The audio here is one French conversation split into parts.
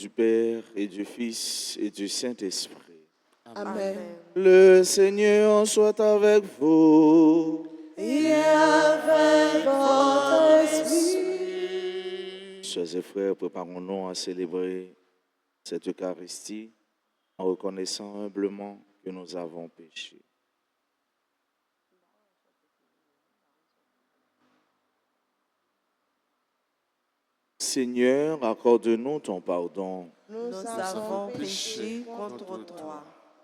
du Père et du Fils et du Saint-Esprit. Amen. Le Seigneur soit avec vous. Et avec votre esprit. Chers et frères, préparons-nous à célébrer cette Eucharistie en reconnaissant humblement que nous avons péché. Seigneur, accorde-nous ton pardon. Nous avons péché contre toi.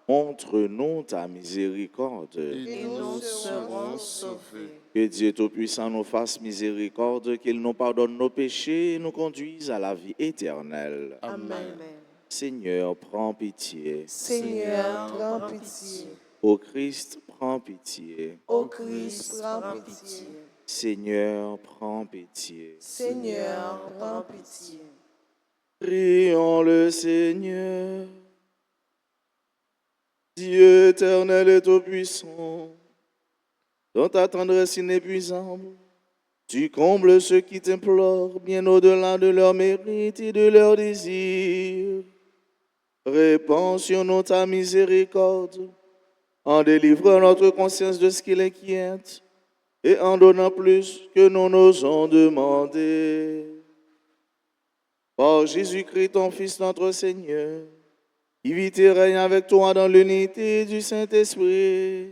Montre-nous ta miséricorde. Et nous serons sauvés. Que Dieu Tout-Puissant nous fasse miséricorde, qu'il nous pardonne nos péchés et nous conduise à la vie éternelle. Amen. Seigneur, prends pitié. Seigneur, prends pitié. Ô Christ, prends pitié. Ô Christ, prends pitié. Seigneur, prends pitié. Seigneur, prends pitié. Prions le Seigneur. Dieu éternel et tout-puissant, dans ta tendresse inépuisable, tu combles ceux qui t'implorent bien au-delà de leurs mérites et de leurs désirs. Répands sur nous ta miséricorde, en délivrant notre conscience de ce qui l'inquiète et en donnant plus que nous n'osons demander. Par Jésus-Christ, ton Fils, notre Seigneur, qui vit et règne avec toi dans l'unité du Saint-Esprit,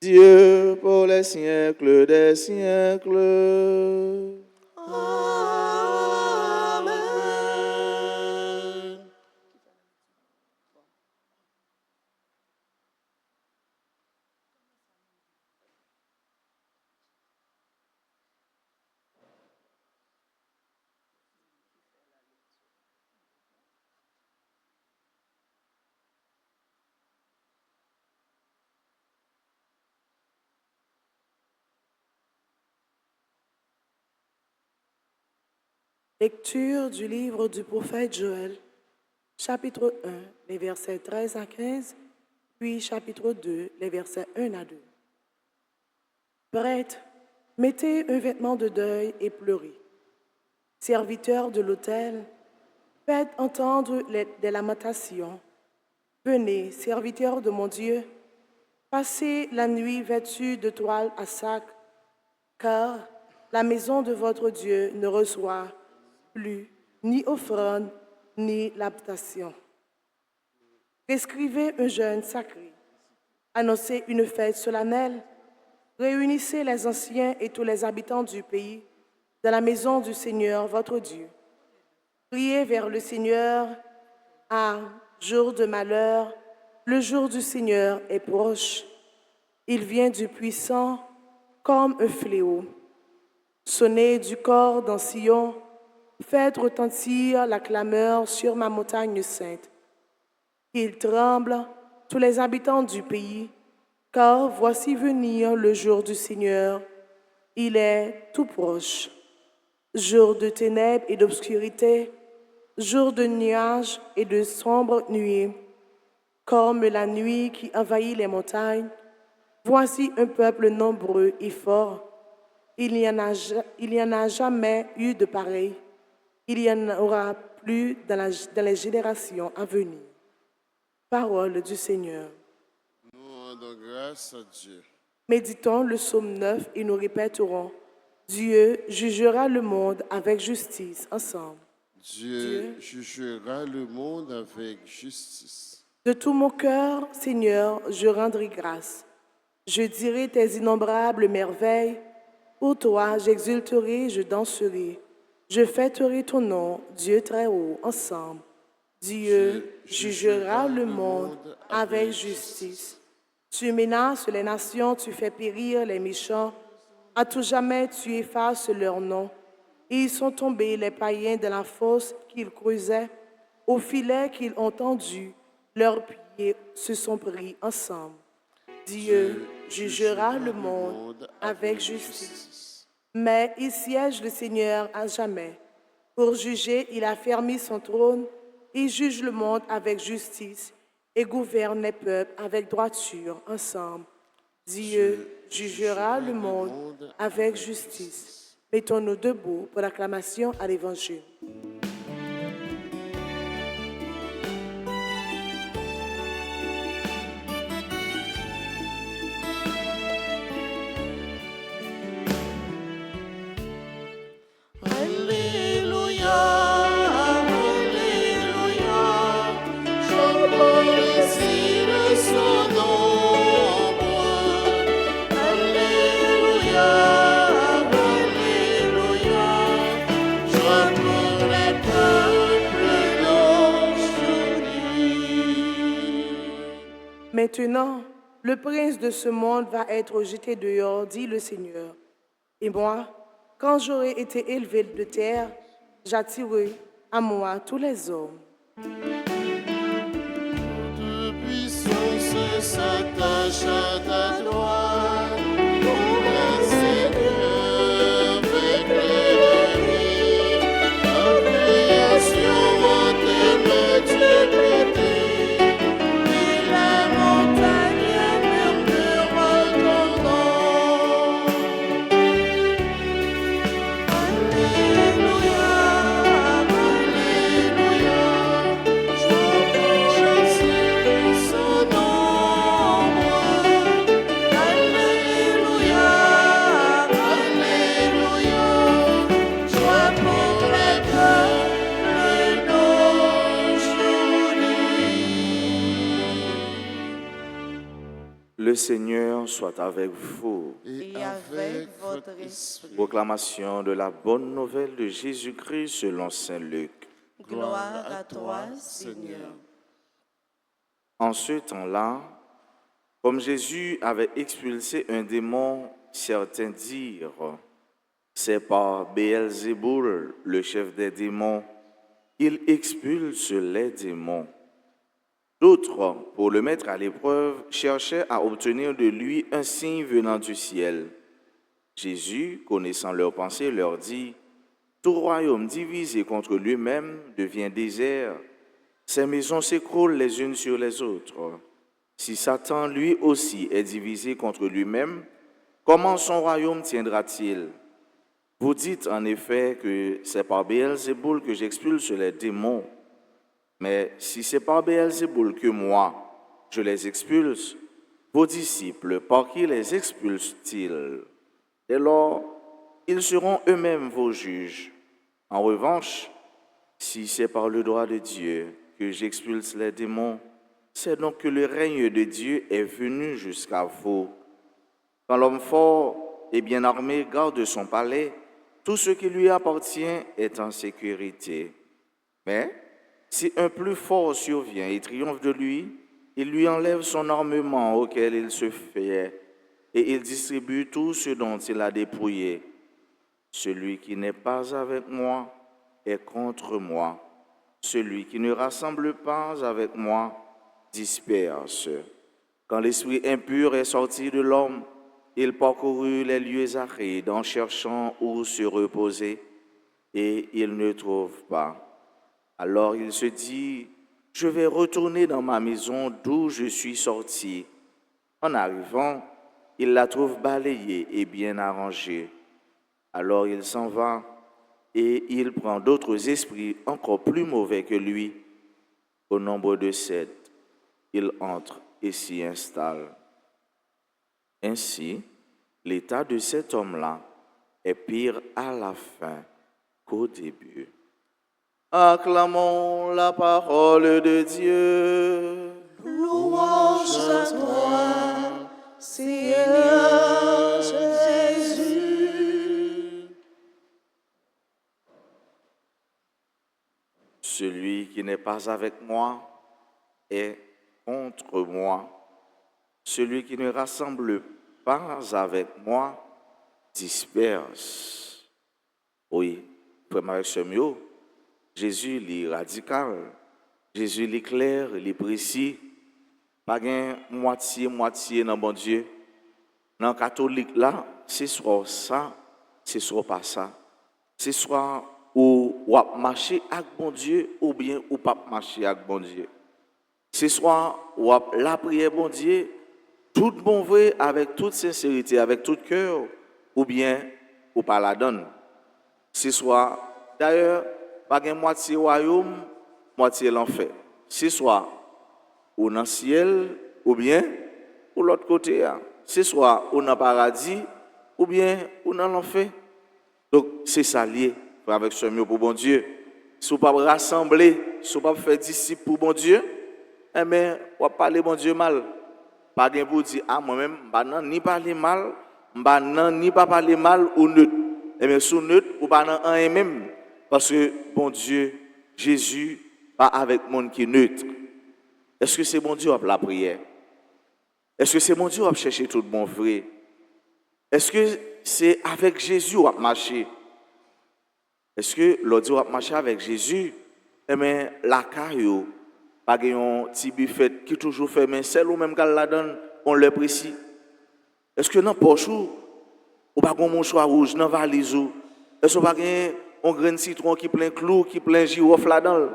Dieu pour les siècles des siècles. Amen. Lecture du livre du prophète Joël, chapitre 1, les versets 13 à 15, puis chapitre 2, les versets 1 à 2. Prêtres, mettez un vêtement de deuil et pleurez. Serviteurs de l'autel, faites entendre des lamentations. Venez, serviteurs de mon Dieu, passez la nuit vêtus de toile à sac, car la maison de votre Dieu ne reçoit plus ni offrande, ni laptation. Prescrivez un jeûne sacré. Annoncez une fête solennelle. Réunissez les anciens et tous les habitants du pays dans la maison du Seigneur, votre Dieu. Priez vers le Seigneur à jour de malheur. Le jour du Seigneur est proche. Il vient du puissant comme un fléau. Sonnez du corps dans Sion. Faites retentir la clameur sur ma montagne sainte. Qu'ils tremblent, tous les habitants du pays, car voici venir le jour du Seigneur. Il est tout proche. Jour de ténèbres et d'obscurité, jour de nuages et de sombres nuées, comme la nuit qui envahit les montagnes. Voici un peuple nombreux et fort. Il n'y en a jamais eu de pareil. Il y en aura plus dans les générations à venir. Parole du Seigneur. Nous rendons grâce à Dieu. Méditons le psaume 9 et nous répéterons: Dieu jugera le monde avec justice ensemble. Dieu jugera le monde avec justice. De tout mon cœur, Seigneur, je rendrai grâce. Je dirai tes innombrables merveilles. Pour toi, j'exulterai, je danserai. Je fêterai ton nom, Dieu très haut, ensemble. Dieu jugera le monde avec justice. Tu menaces les nations, tu fais périr les méchants. À tout jamais, tu effaces leur nom. Ils sont tombés, les païens, de la fosse qu'ils creusaient. Au filet qu'ils ont tendu, leurs pieds se sont pris ensemble. Dieu jugera le monde avec justice. Mais il siège le Seigneur à jamais. Pour juger, il a fermé son trône. Il juge le monde avec justice et gouverne les peuples avec droiture ensemble. Dieu jugera le monde avec justice. Mettons-nous debout pour l'acclamation à l'Évangile. Maintenant, le prince de ce monde va être jeté dehors, dit le Seigneur. Et moi, quand j'aurai été élevé de terre, j'attirerai à moi tous les hommes. Toute puissance s'attache à ta droite. Pour le Seigneur fait l'éveil. La création en tes mains tu pétais. Et la montagne murmure ton nom. Alléluia, Alléluia. Je sais son ombre. Alléluia, Alléluia. Je proclame le nom joli. Le Seigneur soit avec vous. Et avec votre esprit. Proclamation de la bonne nouvelle de Jésus-Christ selon saint Luc. Gloire à toi, Seigneur. En ce temps-là, comme Jésus avait expulsé un démon, certains dirent, c'est par Béelzéboul, le chef des démons, qu'il expulse les démons. D'autres, pour le mettre à l'épreuve, cherchaient à obtenir de lui un signe venant du ciel. Jésus, connaissant leurs pensées, leur dit, « Tout royaume divisé contre lui-même devient désert. Ses maisons s'écroulent les unes sur les autres. Si Satan, lui aussi, est divisé contre lui-même, comment son royaume tiendra-t-il? Vous dites en effet que c'est par Béelzéboul que j'expulse les démons. Mais si c'est par Béelzéboul que moi, je les expulse, vos disciples, par qui les expulsent-ils? Dès lors, ils seront eux-mêmes vos juges. En revanche, si c'est par le droit de Dieu que j'expulse les démons, c'est donc que le règne de Dieu est venu jusqu'à vous. Quand l'homme fort et bien armé garde son palais, tout ce qui lui appartient est en sécurité. Mais si un plus fort survient et triomphe de lui, il lui enlève son armement auquel il se fiait et il distribue tout ce dont il a dépouillé. Celui qui n'est pas avec moi est contre moi. Celui qui ne rassemble pas avec moi disperse. Quand l'esprit impur est sorti de l'homme, il parcourut les lieux arides en cherchant où se reposer, et il ne trouve pas. Alors il se dit, je vais retourner dans ma maison d'où je suis sorti. En arrivant, il la trouve balayée et bien arrangée. Alors il s'en va et il prend d'autres esprits encore plus mauvais que lui. Au nombre de 7, il entre et s'y installe. Ainsi, l'état de cet homme-là est pire à la fin qu'au début. Acclamons la parole de Dieu. Louange à toi, Seigneur Jésus. Celui qui n'est pas avec moi est contre moi. Celui qui ne rassemble pas avec moi disperse. Oui, frère avec ce mot, Jésus est radical, Jésus est clair, il est précis, pas gain moitié dans bon Dieu. Dans le catholique là, c'est soit ça, c'est soit pas ça. C'est soit ou marcher avec bon Dieu ou bien ou pas marcher avec bon Dieu. C'est soit ou la prière bon Dieu, tout bon vrai avec toute sincérité, avec tout cœur, ou bien ou pas la donne. C'est soit d'ailleurs pas gain moitié royaume, moitié l'enfer. C'est soit ou dans le ciel ou bien ou l'autre côté. C'est soit ou dans le paradis ou bien ou dans l'enfer. Donc c'est ça lié avec ce mieux pour bon Dieu. Si vous ne pas rassembler, si vous ne pas faire disciples pour bon Dieu, eh bien, on va parler bon Dieu mal. Pas de pour dire, ah, moi-même, je ni parler mal, je ni pas parler mal ou neutre. Eh bien, sous neutre, ou pas dans un et même. Parce que, bon Dieu, Jésus, pas avec monde qui est neutre. Est-ce que c'est bon Dieu ou la prière? Est-ce que c'est mon Dieu qui a cherché tout le bon vrai? Est-ce que c'est avec Jésus qui a marché? Est-ce que l'autre a marché avec Jésus? Eh bien, la caillou, pas un petit buffet qui toujours fait, mais celle ou même qu'elle la donne, on le précis. Est-ce que dans le poche ou pas un mouchoir rouge dans la valise ou est-ce que pas un grain citron qui plein clou, qui plein girofle là-dedans?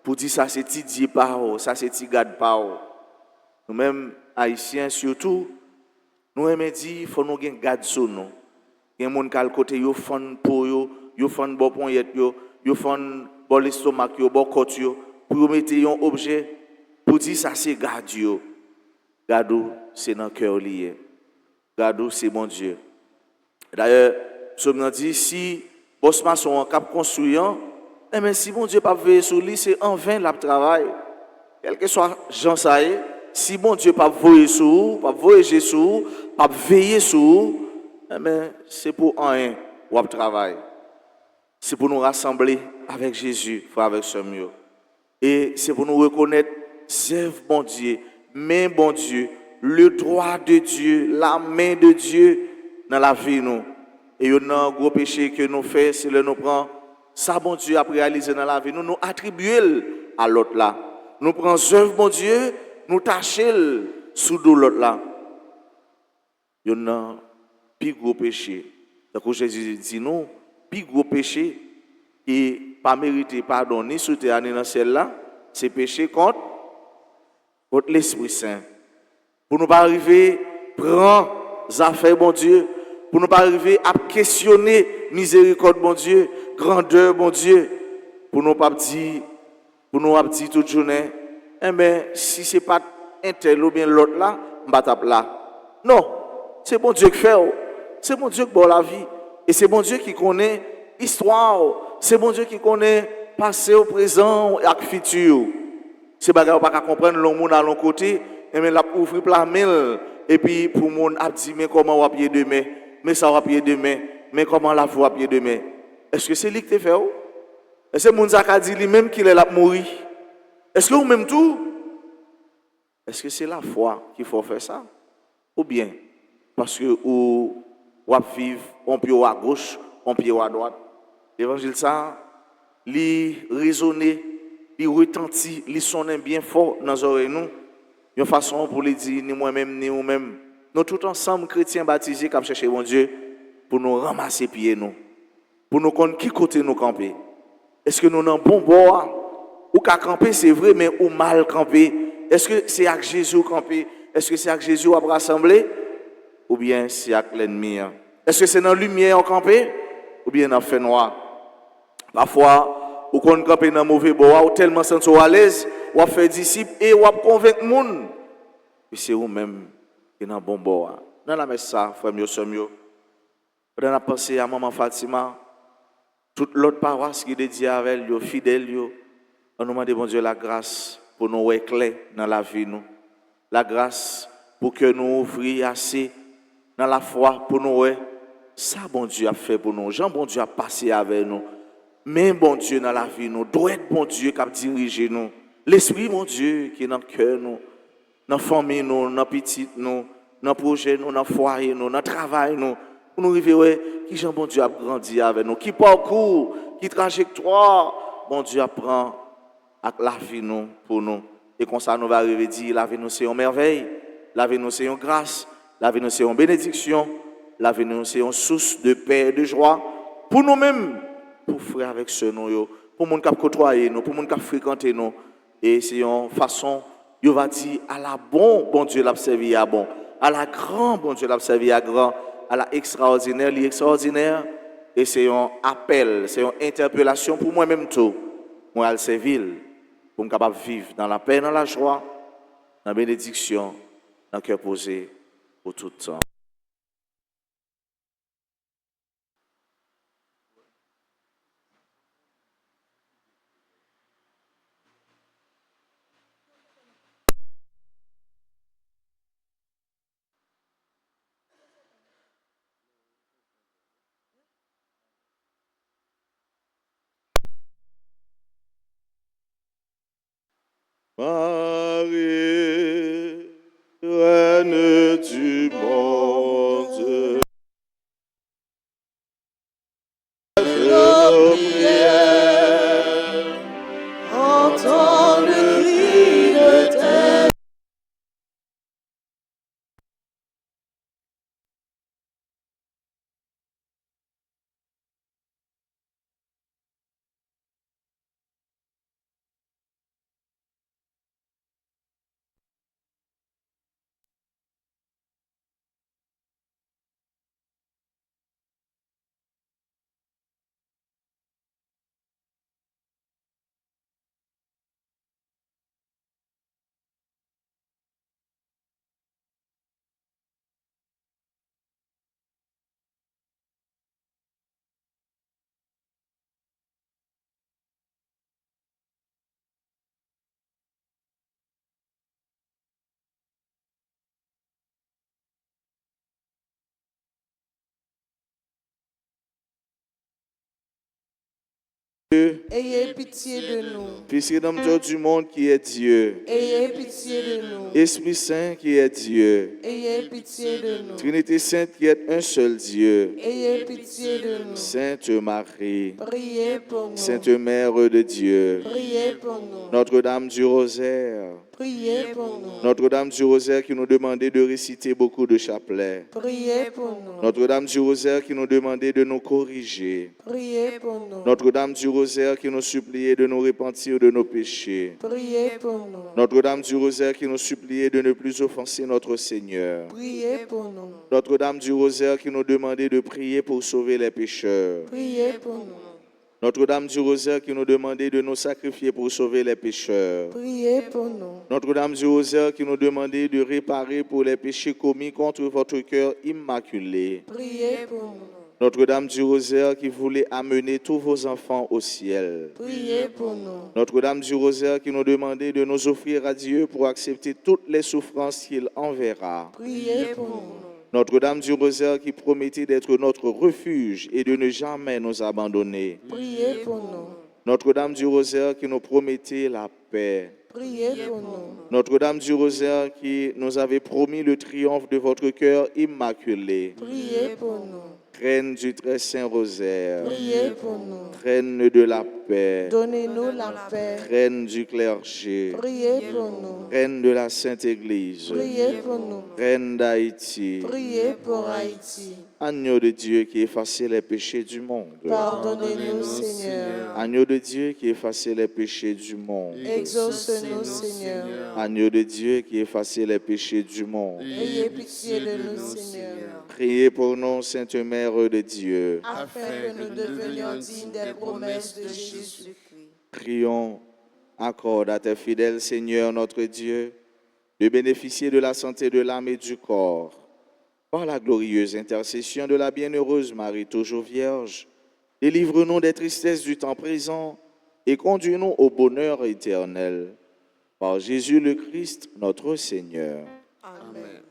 Pour dire ça c'est Didier Pao, ça c'est Tigade Pao. Nous-mêmes, Haïtiens surtout, nous aimons dire qu'il faut nous garder sur nous. Il y a des gens qui ont côté, ils font pour eux, ils font bon poignette, ils font bon l'estomac, bon côte, pour mettre un objet, pour dire ça c'est garde. Garde, c'est dans le cœur lié. Garde, c'est bon Dieu. D'ailleurs, nous dit si boss maçon en cap construisant, mais si bon Dieu pas veiller sur lui, c'est en vain le travail. Quel que soit Jean Saïe, si bon Dieu pas veiller sur vous, pas voyager sur vous, pas veiller sur vous, c'est pour un ou travail. C'est pour nous rassembler avec Jésus, frère avec ce mieux. Et c'est pour nous reconnaître c'est bon Dieu, main bon Dieu, le droit de Dieu, la main de Dieu dans la vie nous. Et il y a un gros péché que nous faisons, c'est le nous prend ça bon Dieu a réalisé dans la vie nous, nous attribuons à l'autre là. Nous prenons œuvre bon Dieu, nous tâchons sous l'autre là. Il y a un plus gros péché. Donc Jésus dit nous, plus gros péché qui pas mérité pardon ni sous terre ni dans celle là, c'est péché contre l'Esprit Saint. Pour nous pas arriver prendre affaires bon Dieu, pour nous pas arriver à questionner miséricorde bon Dieu, grandeur bon Dieu, pour nous pas dire toute journée, si c'est pas un tel ou bien l'autre là, on va taper là. Non, c'est bon Dieu qui fait, c'est bon Dieu qui donne la vie, et c'est bon Dieu qui connaît l'histoire, c'est bon Dieu qui connaît passé, au présent et le futur. C'est pas pas comprendre le monde à l'autre côté, mais l'a ouvrir plein mille et puis pour monde a dit mais comment on va payer demain, mais ça va payer demain, mais comment la voie payer demain. Est-ce que c'est lui qui te fait ou? Est-ce que monde a dit lui-même qu'il est là pour mourir? Est-ce que vous même tout? Est-ce que c'est la foi qu'il faut faire ça? Ou bien parce que ou vivre on pied à gauche, on pied à droite. L'évangile ça, li résonner, li retentit, li sonne bien fort dans nos oreilles nous. Une façon pour lui dire ni moi-même ni vous-même. Nous tous ensemble chrétiens baptisés comme chercher mon Dieu pour nous ramasser pieds nous. Pour nous connaître qui côté nous camper. Est-ce que nous avons bon bois ou qu'à camper c'est vrai mais ou mal camper? Est-ce que c'est avec Jésus camper? Est-ce que c'est avec Jésus à rassembler ou bien c'est avec l'ennemi? Est-ce que c'est dans la lumière en camper ou bien dans le fait noir? Parfois, ou qu'on campe dans mauvais bois ou tellement senti à l'aise, ou fait disciple et ou convaincre le monde. Puis c'est vous-même qui est dans bon bois. Dans la messe ça, frère mieux mieux. Dans la pensée à maman Fatima, toute l'autre paroisse qui est dédiée à elle, yo fidèle yo. On nous demande bon Dieu la grâce pour nous éclairer dans la vie nous. La grâce pour que nous ouvrions assez dans la foi pour nous ça bon Dieu a fait pour nous. Jean bon Dieu a passé avec nous. Mais bon Dieu dans la vie nous, doit être bon Dieu qui a dirigé nous. L'esprit bon Dieu qui est dans le cœur nous, dans la famille nous, dans la petite nous, dans le projet nous, dans le foyer nous, dans le travail nous. Pour nous arriver, qui Jean bon Dieu a grandi avec nous, qui parcours, qui trajectoire, bon Dieu apprend avec la vie nous pour nous. Et comme ça nous va arriver dire, la vie nous c'est une merveille, la vie nous c'est une grâce, la vie nous c'est une bénédiction, la vie nous c'est une source de paix et de joie pour nous-mêmes. Pour frère avec ce nous, pour moun k'ap côtoyer nous, pour moun k'ap fréquenter nous, et c'est une façon, il va dire à la bon Dieu l'a servi à bon, à la grand bon Dieu l'a servi à grand, à la extraordinaire, l'extraordinaire, et c'est un appel, c'est une interpellation pour moi-même tout, moi à le servir, pour me capable vivre dans la paix, dans la joie, dans la bénédiction, dans le cœur posé pour tout le temps. Marie, reine Ayez pitié de nous. Fils rédempteur du monde qui est Dieu. Ayez pitié de nous. Esprit Saint qui est Dieu. Ayez pitié de nous. Trinité Sainte qui est un seul Dieu. Ayez pitié de nous. Sainte Marie, Priez pour nous. Sainte Mère de Dieu. Priez pour nous. Notre-Dame du Rosaire. Priez pour nous. Notre-Dame du Rosaire qui nous demandait de réciter beaucoup de chapelets. Priez pour nous. Notre-Dame du Rosaire qui nous demandait de nous corriger. Priez pour nous. Notre-Dame du Rosaire qui nous suppliait de nous repentir de nos péchés. Priez pour nous. Notre-Dame du Rosaire qui nous suppliait de ne plus offenser notre Seigneur. Priez pour nous. Notre-Dame du Rosaire qui nous demandait de prier pour sauver les pécheurs. Priez pour nous. Notre-Dame du Rosaire qui nous demandait de nous sacrifier pour sauver les pécheurs. Priez pour nous. Notre-Dame du Rosaire qui nous demandait de réparer pour les péchés commis contre votre cœur immaculé. Priez pour nous. Notre-Dame du Rosaire qui voulait amener tous vos enfants au ciel. Priez pour nous. Notre-Dame du Rosaire qui nous demandait de nous offrir à Dieu pour accepter toutes les souffrances qu'il enverra. Priez pour nous. Notre-Dame du Rosaire qui promettait d'être notre refuge et de ne jamais nous abandonner. Priez pour nous. Notre-Dame du Rosaire qui nous promettait la paix. Priez pour nous. Notre-Dame du Rosaire qui nous avait promis le triomphe de votre cœur immaculé. Priez pour nous. Reine du très saint rosaire, Priez pour nous. Reine de la paix, Donnez-nous la paix. Reine du clergé, Priez pour nous. Reine de la Sainte Église, Priez pour nous. Reine d'Haïti, Priez pour Haïti. Agneau de Dieu qui effaçait les péchés du monde. Pardonnez-nous, Seigneur. Agneau de Dieu qui effaçait les péchés du monde. Exauce-nous, Seigneur. Agneau de Dieu qui effaçait les péchés du monde. Ayez pitié de nous, Seigneur. Priez pour nous, Sainte Mère de Dieu. Afin que nous devenions dignes des promesses de Jésus-Christ. Prions, accorde à tes fidèles, Seigneur notre Dieu, de bénéficier de la santé de l'âme et du corps. Par la glorieuse intercession de la bienheureuse Marie, toujours Vierge, délivre-nous des tristesses du temps présent et conduis-nous au bonheur éternel. Par Jésus le Christ, notre Seigneur. Amen.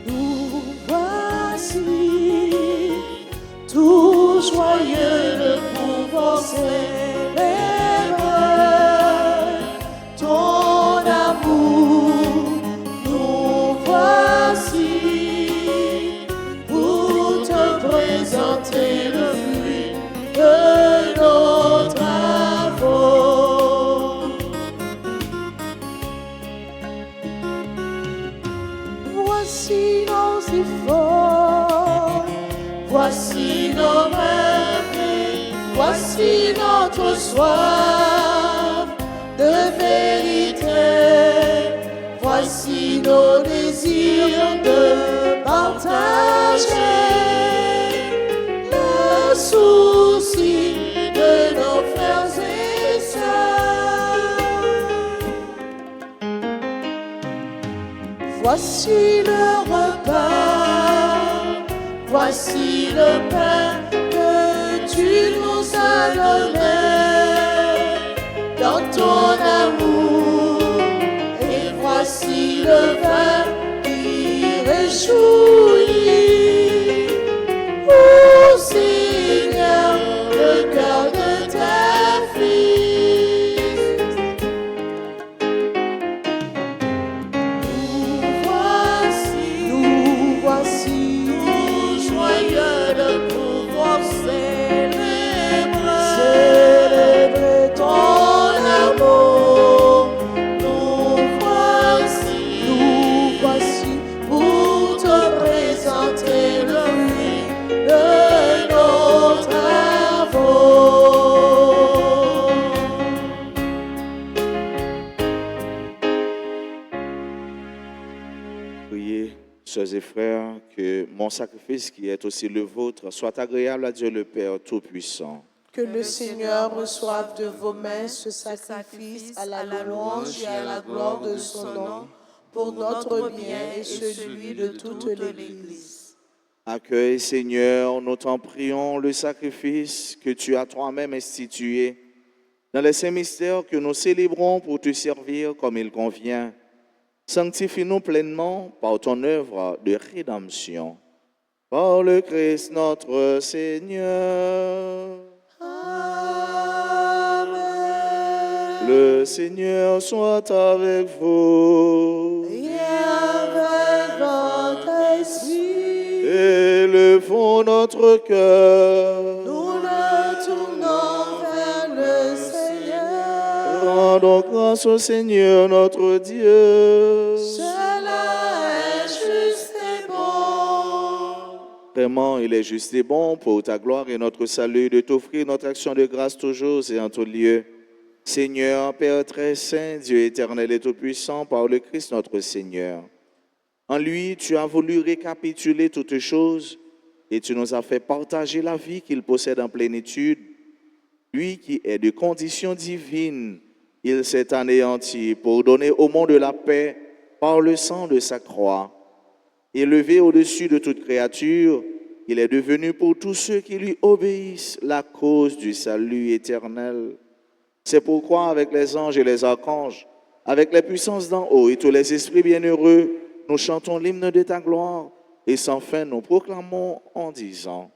Nous voici, tout joyeux de pouvoir célébrer ton amour. Nous voici pour te présenter le fruit de nos travaux. Voici nos efforts, voici nos rêves, voici notre soif de vérité, voici nos désirs de partager le souci de nos frères et sœurs. Voici le repas, voici le pain que tu nous as donné dans ton amour. Et voici le vin qui réjouit. Ô Seigneur, le cœur de tes fils. Nous voici, tout joyeux de pouvoir célébrer ton amour. Nous sœurs et frères, que mon sacrifice qui est aussi le vôtre soit agréable à Dieu le Père Tout-Puissant. Que le Seigneur reçoive de vos mains ce sacrifice à la louange et à la gloire de son nom, pour notre bien et celui de toute l'Église. Accueille, Seigneur, nous t'en prions, le sacrifice que tu as toi-même institué dans les saints mystères que nous célébrons pour te servir comme il convient. Sanctifie-nous pleinement par ton œuvre de rédemption. Par le Christ notre Seigneur. Amen. Le Seigneur soit avec vous. Et avec votre esprit, Élevons notre cœur. nous le tournons vers le Seigneur. Rendons grâce au Seigneur notre Dieu. Cela est juste et bon. Vraiment, il est juste et bon pour ta gloire et notre salut de t'offrir notre action de grâce toujours et en tout lieu. Seigneur, Père très saint, Dieu éternel et tout-puissant, par le Christ notre Seigneur. En lui, tu as voulu récapituler toutes choses et tu nous as fait partager la vie qu'il possède en plénitude. Lui qui est de condition divine, il s'est anéanti pour donner au monde la paix par le sang de sa croix. Élevé au-dessus de toute créature, il est devenu pour tous ceux qui lui obéissent la cause du salut éternel. C'est pourquoi avec les anges et les archanges, avec les puissances d'en haut et tous les esprits bienheureux, nous chantons l'hymne de ta gloire et sans fin nous proclamons en disant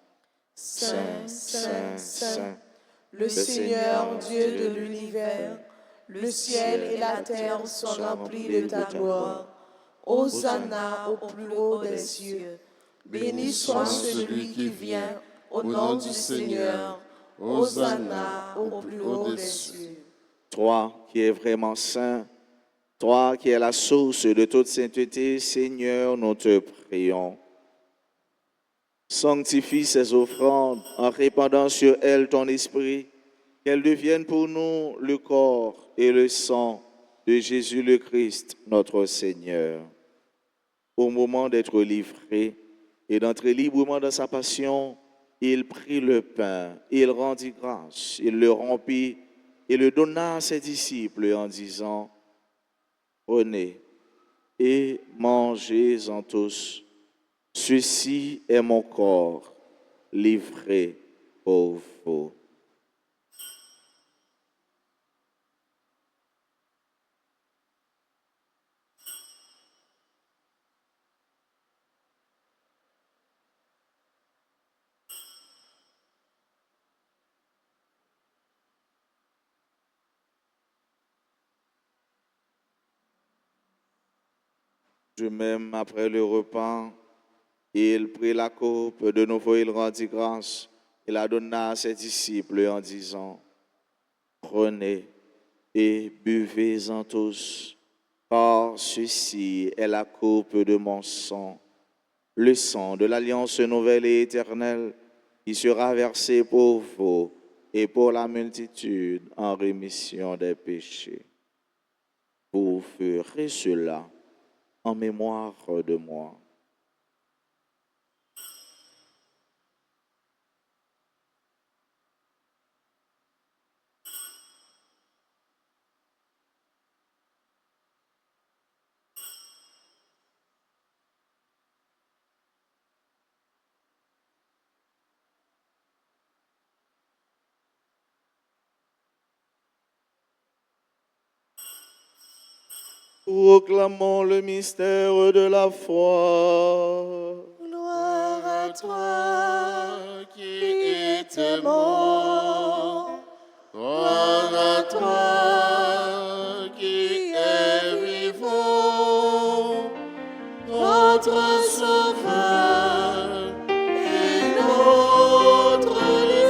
Saint, Saint, Saint, le Seigneur Dieu de l'univers, le ciel et la terre sont remplis de ta gloire. Hosanna au plus haut des cieux. Béni soit celui qui vient au nom du Seigneur. Hosanna au plus haut des cieux. Toi qui es vraiment saint, toi qui es la source de toute sainteté, Seigneur, nous te prions. Sanctifie ces offrandes en répandant sur elles ton esprit, qu'elles deviennent pour nous le corps et le sang de Jésus le Christ, notre Seigneur. Au moment d'être livré et d'entrer librement dans sa passion, il prit le pain, il rendit grâce, il le rompit et le donna à ses disciples en disant, prenez et mangez-en tous. Ceci est mon corps livré pour vous. De même, après le repas, il prit la coupe, de nouveau il rendit grâce, et la donna à ses disciples en disant, prenez et buvez-en tous, car ceci est la coupe de mon sang, le sang de l'alliance nouvelle et éternelle, qui sera versé pour vous et pour la multitude en rémission des péchés. Vous ferez cela en mémoire de moi. Proclamons le mystère de la foi. Gloire à toi qui es mort. Gloire à toi qui es vivant. Notre Sauveur et notre Dieu.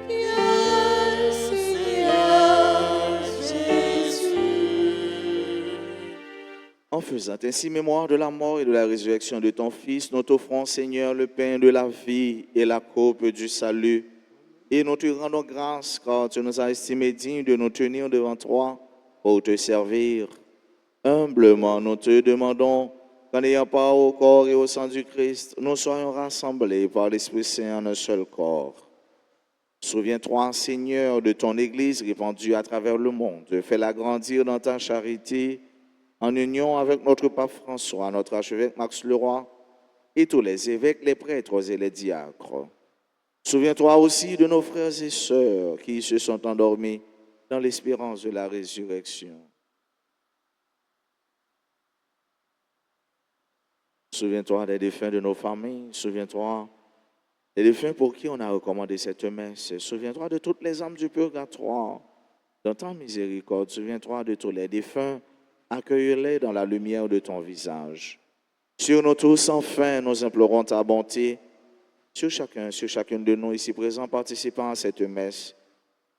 Viens, Seigneur Jésus. En faisant ainsi mémoire de la mort et de la résurrection de ton Fils, nous t'offrons, Seigneur, le pain de la vie et la coupe du salut. Et nous te rendons grâce car tu nous as estimés dignes de nous tenir devant toi pour te servir. Humblement, nous te demandons qu'en ayant part au corps et au sang du Christ, nous soyons rassemblés par l'Esprit Saint en un seul corps. Souviens-toi, Seigneur, de ton Église répandue à travers le monde. Fais-la grandir dans ta charité, en union avec notre pape François, notre archevêque Max Leroy, et tous les évêques, les prêtres et les diacres. Souviens-toi aussi de nos frères et sœurs qui se sont endormis dans l'espérance de la résurrection. Souviens-toi des défunts de nos familles. Souviens-toi des défunts pour qui on a recommandé cette messe. Souviens-toi de toutes les âmes du purgatoire. Dans ta miséricorde, souviens-toi de tous les défunts. Accueille-les dans la lumière de ton visage. Sur nous tous, enfin, nous implorons ta bonté. Sur chacune de nous ici présents participant à cette messe.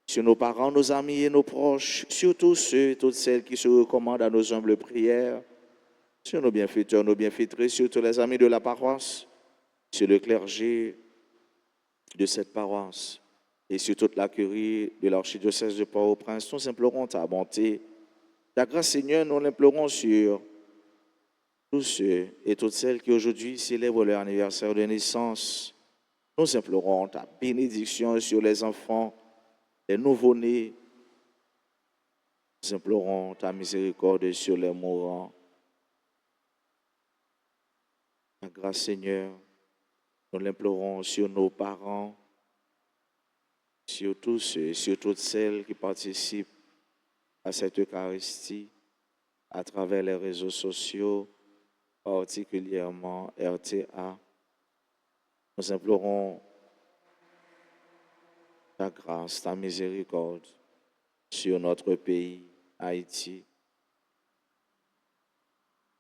Sur nos parents, nos amis et nos proches. Sur tous ceux et toutes celles qui se recommandent à nos humbles prières. Sur nos bienfaiteurs, nos bienfaitrices, sur tous les amis de la paroisse, sur le clergé de cette paroisse et sur toute la curie de l'archidiocèse de Port-au-Prince, nous implorons ta bonté. Ta grâce, Seigneur, nous l'implorons sur tous ceux et toutes celles qui aujourd'hui célèbrent leur anniversaire de naissance. Nous implorons ta bénédiction sur les enfants, les nouveau-nés. Nous implorons ta miséricorde sur les mourants. Ta grâce, Seigneur, nous l'implorons sur nos parents, sur tous ceux, sur toutes celles qui participent à cette Eucharistie à travers les réseaux sociaux, particulièrement RTA. Nous implorons ta grâce, ta miséricorde sur notre pays, Haïti.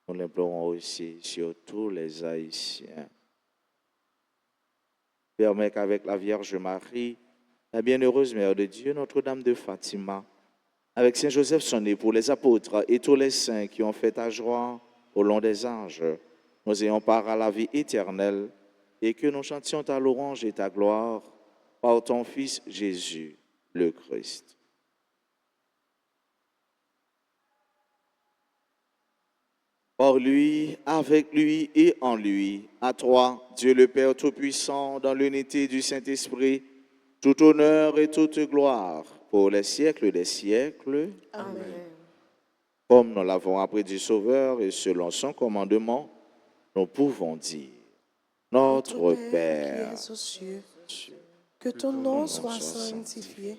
Nous l'implorons aussi sur tous les Haïtiens. Permets qu'avec la Vierge Marie, la bienheureuse Mère de Dieu, Notre-Dame de Fatima, avec Saint Joseph son époux, les apôtres et tous les saints qui ont fait ta joie au long des âges, nous ayons part à la vie éternelle et que nous chantions ta louange et ta gloire par ton Fils Jésus, le Christ. Par lui, avec lui et en lui, à toi, Dieu le Père Tout-Puissant, dans l'unité du Saint-Esprit, tout honneur et toute gloire pour les siècles des siècles. Amen. Comme nous l'avons appris du Sauveur et selon son commandement, nous pouvons dire, Notre Père, qui es aux cieux, que ton nom soit sanctifié,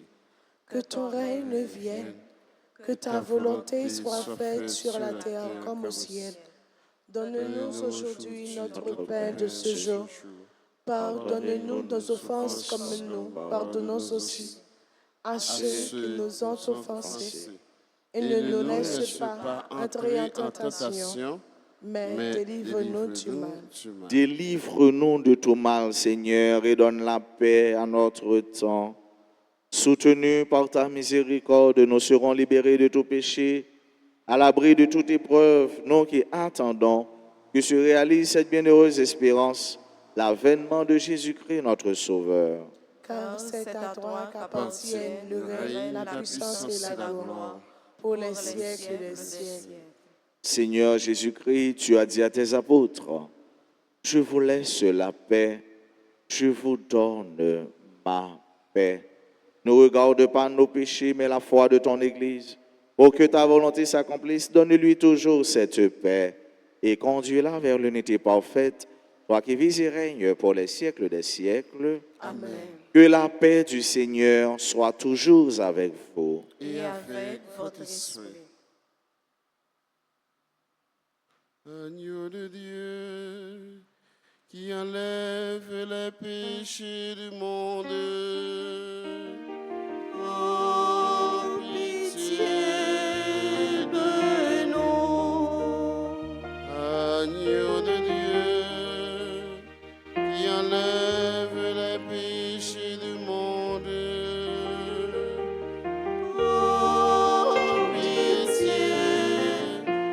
que ton règne vienne, que ta volonté soit faite sur la terre comme au ciel. Donne-nous aujourd'hui notre pain de ce jour. Pardonne-nous nos offenses comme nous pardonnons aussi à ceux qui nous ont offensés. Et ne nous laisse pas entrer en tentation, mais délivre-nous du mal. délivre-nous de tout mal, Seigneur, et donne la paix à notre temps. Soutenus par ta miséricorde, nous serons libérés de tout péché, à l'abri de toute épreuve, nous qui attendons que se réalise cette bienheureuse espérance, l'avènement de Jésus-Christ, notre Sauveur. Car c'est à toi qu'appartiennent le règne, la puissance et la gloire, pour les siècles des siècles. Seigneur Jésus-Christ, tu as dit à tes apôtres, je vous laisse la paix, je vous donne ma paix. Ne regarde pas nos péchés, mais la foi de ton Église. Pour que ta volonté s'accomplisse, donne-lui toujours cette paix et conduis-la vers l'unité parfaite, toi qui vis et règnes pour les siècles des siècles. Amen. Que la paix du Seigneur soit toujours avec vous. Et avec votre esprit. Agneau de Dieu, qui enlève les péchés du monde, oh, pitié de nous. Agneau de Dieu, qui enlève les péchés du monde, oh, pitié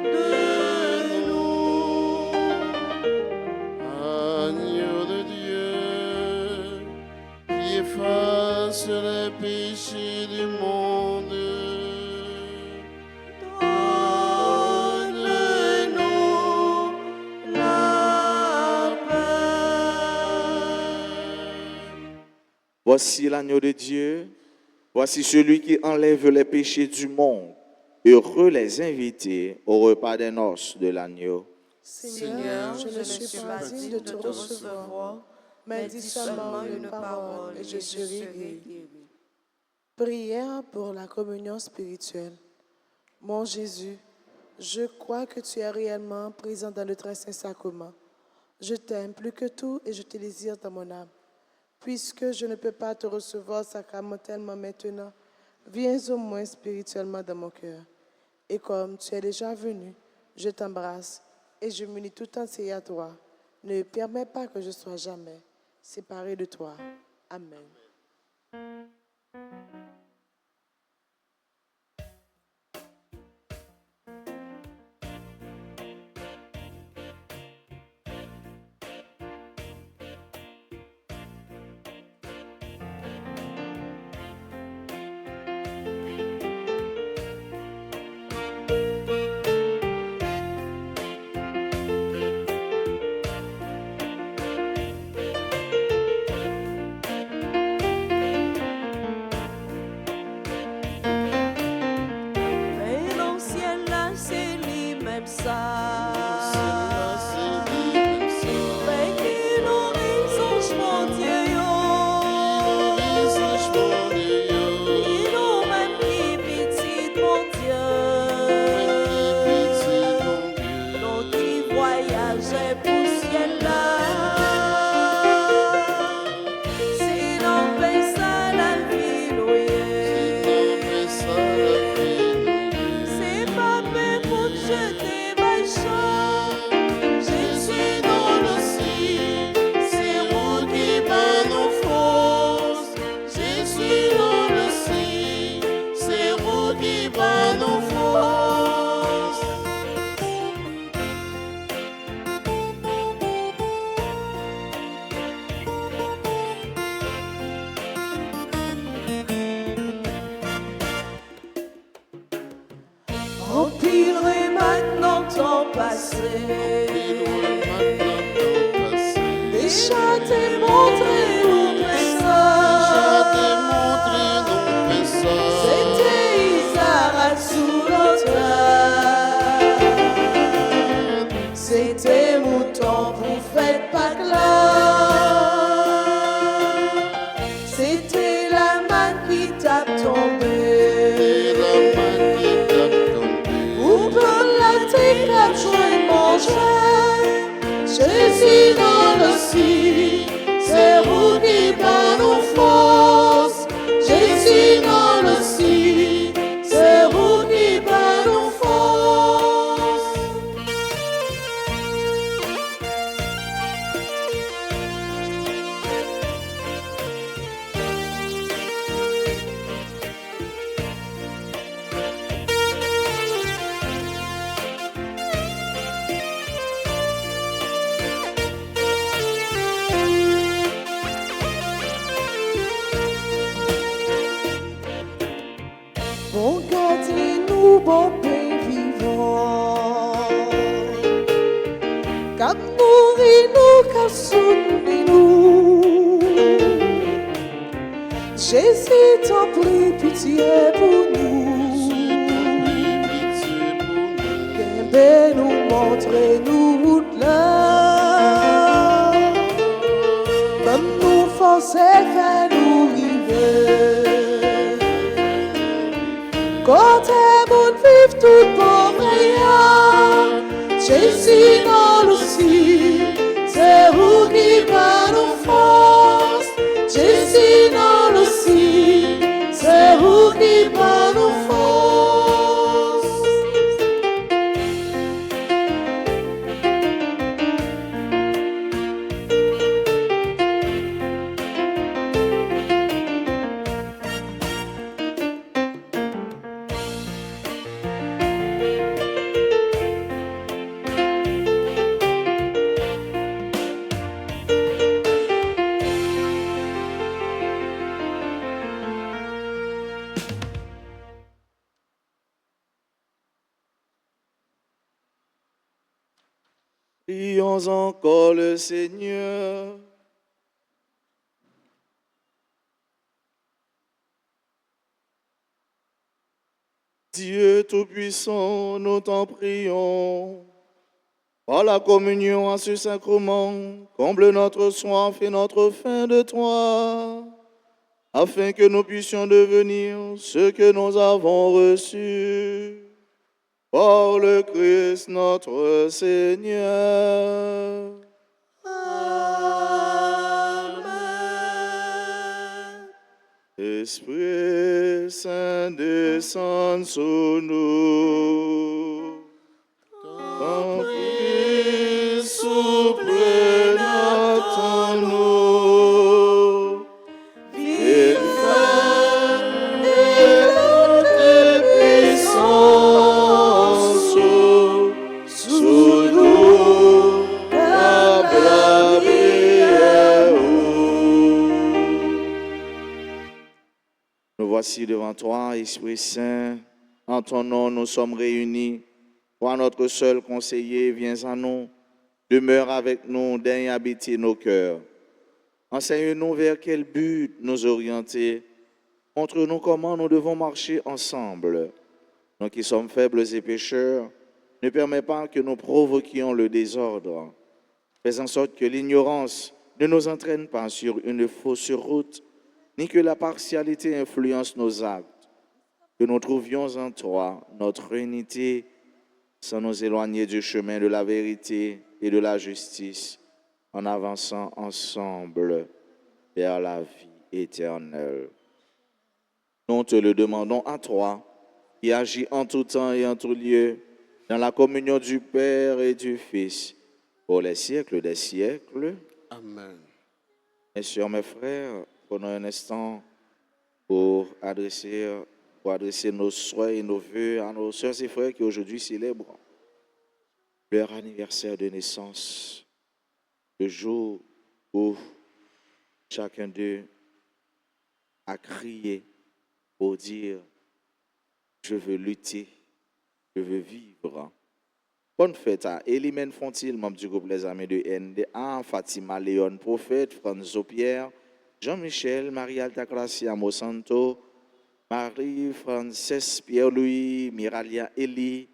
de nous. Agneau de Dieu, qui efface les Voici l'agneau de Dieu, voici celui qui enlève les péchés du monde. Heureux les invités au repas des noces de l'agneau. Seigneur, je ne suis pas digne de te recevoir, mais dis seulement une parole et je serai guéri. Prière pour la communion spirituelle. Mon Jésus, je crois que tu es réellement présent dans le très saint sacrement. Je t'aime plus que tout et je te désire dans mon âme. Puisque je ne peux pas te recevoir sacramentellement maintenant, viens au moins spirituellement dans mon cœur. Et comme tu es déjà venu, je t'embrasse et je m'unis tout entier à toi. Ne permets pas que je sois jamais séparé de toi. Amen. Mais l'ancien là, c'est lui-même ça. Mais qui nous risonge, mon Dieu, yo. Il nous même qui petit, mon Dieu. Nous qui voyageons pour ciel là. Si l'on fait ça, la vie nous est. C'est pas fait pour jeter ma chance. Jésus dans le ciel, c'est vous qui va nous force. Jésus dans le ciel, c'est vous qui va nous force. Empilerai maintenant ton passé. Déjà t'ai montré nos messages. C'était Isaac sous l'autel. C'était mouton pour fête Pâques là. C'était la manne qui t'a tombé. Ou prendre la terre à joindre manger. Jésus dans le ciel, c'est vous qui va nous force. Jésus dans le ciel, c'est vous qui va nous force. Bon gardez-nous, bon pain vivant. Cap nourris-nous, cap soutenez-nous. Jésus t'en prie, pitié pour nous. Gardez-nous, montrez-nous route là. Comme nous forcer, fais-nous river. Côté monde vive tout pour rien. Jésus dans le ciel, c'est vous qui va nous force. Jésus dans le ciel, c'est vous qui va nous force. Prions encore le Seigneur. Dieu Tout-Puissant, nous t'en prions. Par la communion à ce sacrement, comble notre soif et notre faim de toi, afin que nous puissions devenir ce que nous avons reçu. Par le Christ notre Seigneur. Amen. Esprit Saint, descend sur nous. Ton Fils souple en nous. Il fait éclater puissance sous nous, comme la prière. Nous voici devant toi, Esprit Saint. En ton nom, nous sommes réunis. Toi, notre seul conseiller, viens à nous. Demeure avec nous, daigne habiter nos cœurs. Enseigne-nous vers quel but nous orienter. Montre-nous comment nous devons marcher ensemble. Nous qui sommes faibles et pécheurs, ne permets pas que nous provoquions le désordre. Fais en sorte que l'ignorance ne nous entraîne pas sur une fausse route, ni que la partialité influence nos actes. Que nous trouvions en toi notre unité sans nous éloigner du chemin de la vérité et de la justice, en avançant ensemble vers la vie éternelle. Nous te le demandons à toi, qui agis en tout temps et en tout lieu, dans la communion du Père et du Fils, pour les siècles des siècles. Amen. Messieurs, mes frères, prenons un instant pour adresser nos souhaits et nos vœux à nos sœurs et frères qui aujourd'hui célèbrent leur anniversaire de naissance, le jour où chacun d'eux a crié pour dire « Je veux lutter, je veux vivre ». Bonne fête à Elimène Fontil, membre du groupe Les Amis de NDA, Fatima Léon Prophète, Franzo Pierre, Jean-Michel, Marie-Alta Gracia Mosanto, Marie-Frances Pierre-Louis, Miralia Elie,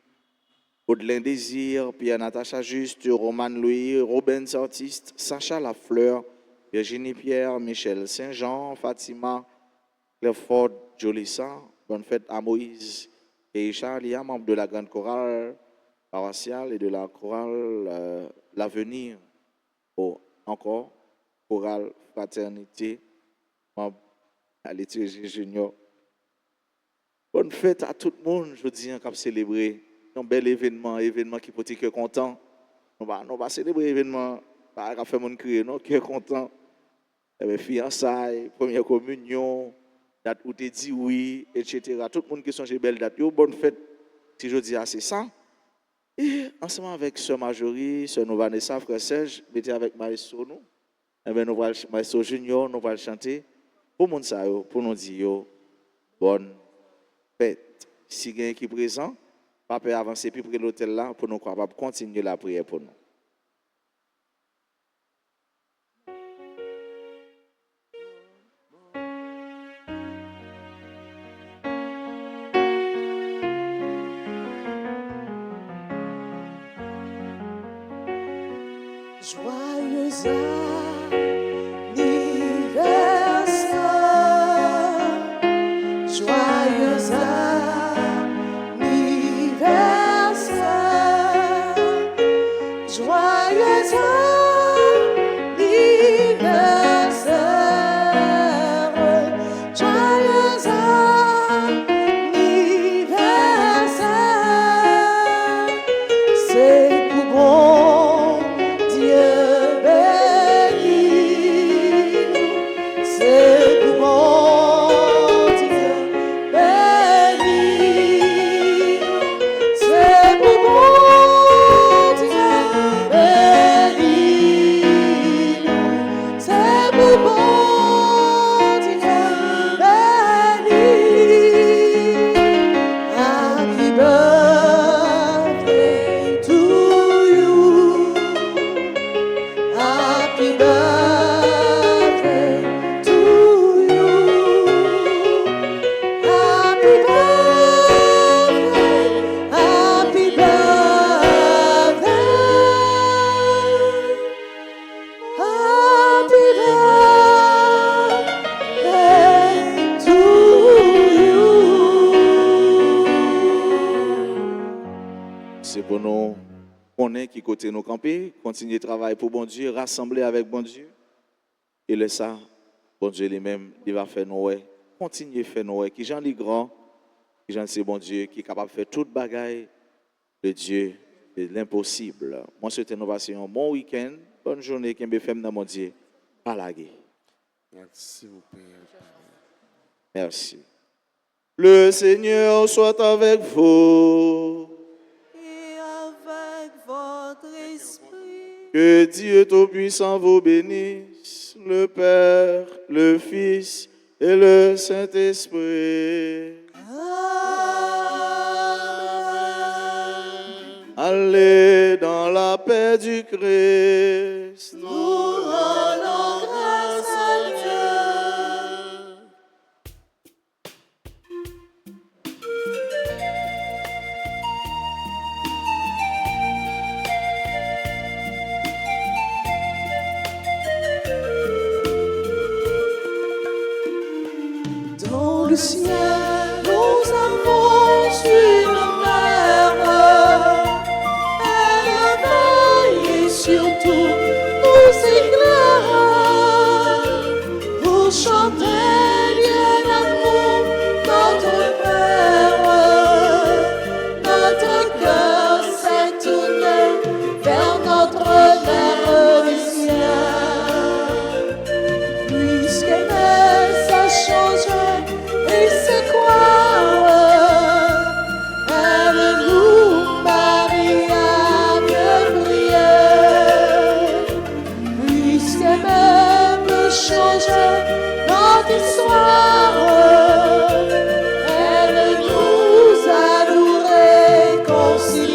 Audelain Désir, Pierre-Natacha Juste, Roman Louis, Robin Artiste, Sacha Lafleur, Virginie Pierre, Michel Saint-Jean, Fatima, Clairford Jolissa. Bonne fête à Moïse et Charlia, membre de la grande chorale paroissiale et de la chorale L'Avenir. Encore, chorale Fraternité, membre à liturgie junior. Bonne fête à tout le monde, je dis, qui a célébré un bel événement qui peut être content. On va célébrer l'événement, pas faire mon crier, non, qui est content. Fiançailles, première communion, date où tu dis oui, etc. Tout le monde qui songe belle date, bonne fête, si je dis c'est ça. Et ensemble avec Sœur Marjorie, Sœur Vanessa, Frère Serge, mettez avec Maestro nous. Et bien nous allons Maestro Junior, nous allons chanter pour monde ça, pour nous dire bonne fête. Si quelqu'un qui est présent, papa avancer plus près de l'hôtel là pour nous capables continuer la prière pour nous. Joyeux anniversaire, joyeux anniversaire, joyeux anniversaire, joyeux anniversaire, c'est tout bon Dieu béni. c'est pour nous connaître qui côté nous camper, continuer de travailler pour bon Dieu, rassembler avec bon Dieu. Et le ça, bon Dieu lui-même, il va faire nous, continuer à faire nous, qui j'en est grand, qui j'en c'est bon Dieu, qui est capable de faire toute bagaille de Dieu, de l'impossible. Moi, je souhaite nous passer un bon week-end, bonne journée, qui me fait dans mon Dieu. Pas la guerre. Merci vous Père. Merci. Le Seigneur soit avec vous. Et avec votre esprit. Que Dieu Tout-Puissant vous bénisse, le Père, le Fils et le Saint-Esprit. Amen. Allez dans la paix du Christ. Nous rendons grâce à Dieu. Dans le ciel, nous avons une mère. Elle veille sur tout, nous éclaire. Pour chanter Dieu d'amour, notre Père. Notre cœur s'est tourné vers notre Mère du ciel. Puisqu'elle s'est changée et c'est quoi? Elle nous marie avec prière. Puisqu'elle même changer notre histoire, elle nous a nous réconciliés.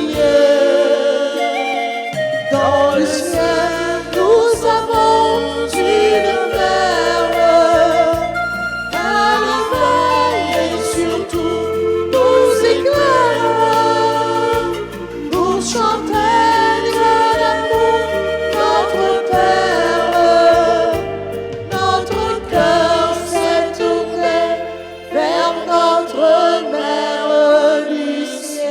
Dans le ciel, nous avons une mère. Elle veille sur tout, nous éclaire. Pour chanter Dieu d'amour, notre Père. Notre cœur s'est tourné vers notre Mère du ciel.